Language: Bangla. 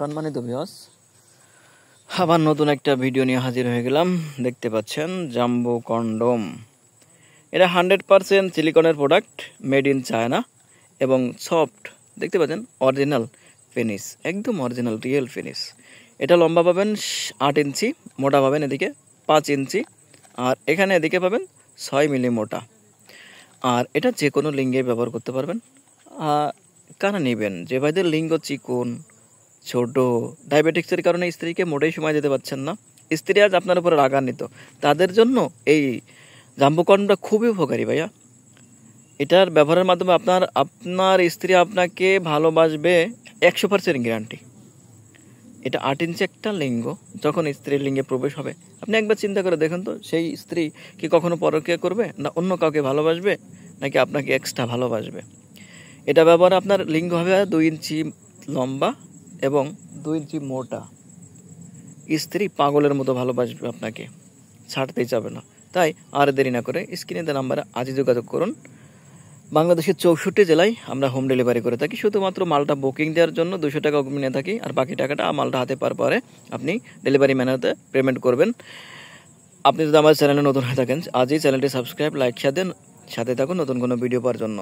সম্মানিত ভিউয়ার্স, আবার নতুন একটা ভিডিও নিয়ে হাজির হয়ে গেলাম। দেখতে পাচ্ছেন জাম্বো কন্ডম। এটা 100% সিলিকনের প্রোডাক্ট, মেড ইন চায়না এবং সফট। দেখতে পাচ্ছেন অরিজিনাল ফিনিশ, একদম অরিজিনাল রিয়েল ফিনিশ। এটা লম্বা পাবেন 8 ইঞ্চি, মোটা পাবেন এদিকে 5 ইঞ্চি, আর এখানে এদিকে পাবেন 6 মিলি মোটা। আর এটা যে কোনো লিঙ্গে ব্যবহার করতে পারবেন। কারা নেবেন? যে ভাইদের লিঙ্গ চিকন, ছোট, ডায়াবেটিক্সের কারণে স্ত্রীকে মোটেই সময় দিতে পারছেন না, স্ত্রী আজ আপনার উপরে রাগান্বিত, তাদের জন্য এই জাম্বো কন্ডমটা খুবই উপকারী ভাইয়া। এটার ব্যবহারের মাধ্যমে আপনার স্ত্রী আপনাকে ভালোবাসবে 100% গ্যারান্টি। এটা 8 ইঞ্চি একটা লিঙ্গ, যখন স্ত্রীর লিঙ্গে প্রবেশ হবে আপনি একবার চিন্তা করে দেখুন তো, সেই স্ত্রী কি কখনো পরকীয়া করবে, না অন্য কাউকে ভালোবাসবে, নাকি আপনাকে এক্সট্রা ভালোবাসবে? এটা ব্যবহারে আপনার লিঙ্গ হবে 2 ইঞ্চি লম্বা এবং 2 ইঞ্চি মোটা। স্ত্রী পাগলের মতো ভালোবাসবে আপনাকে, ছাড়তেই যাবে না। তাই আর দেরি না করে স্ক্রিনে দেওয়া নাম্বারে আজই যোগাযোগ করুন। বাংলাদেশের 64 জেলায় আমরা হোম ডেলিভারি করে থাকি। শুধুমাত্র মালটা বুকিং দেওয়ার জন্য 200 টাকা অগ্রিম নিয়ে থাকি, আর বাকি টাকাটা মালটা হাতে পাওয়ার পরে আপনি ডেলিভারি ম্যানের হাতে পেমেন্ট করবেন। আপনি যদি আমার চ্যানেলে নতুন হয়ে থাকেন, আজই চ্যানেলটি সাবস্ক্রাইব, লাইক, সাথে থাকুন নতুন কোনো ভিডিও পাওয়ার জন্য।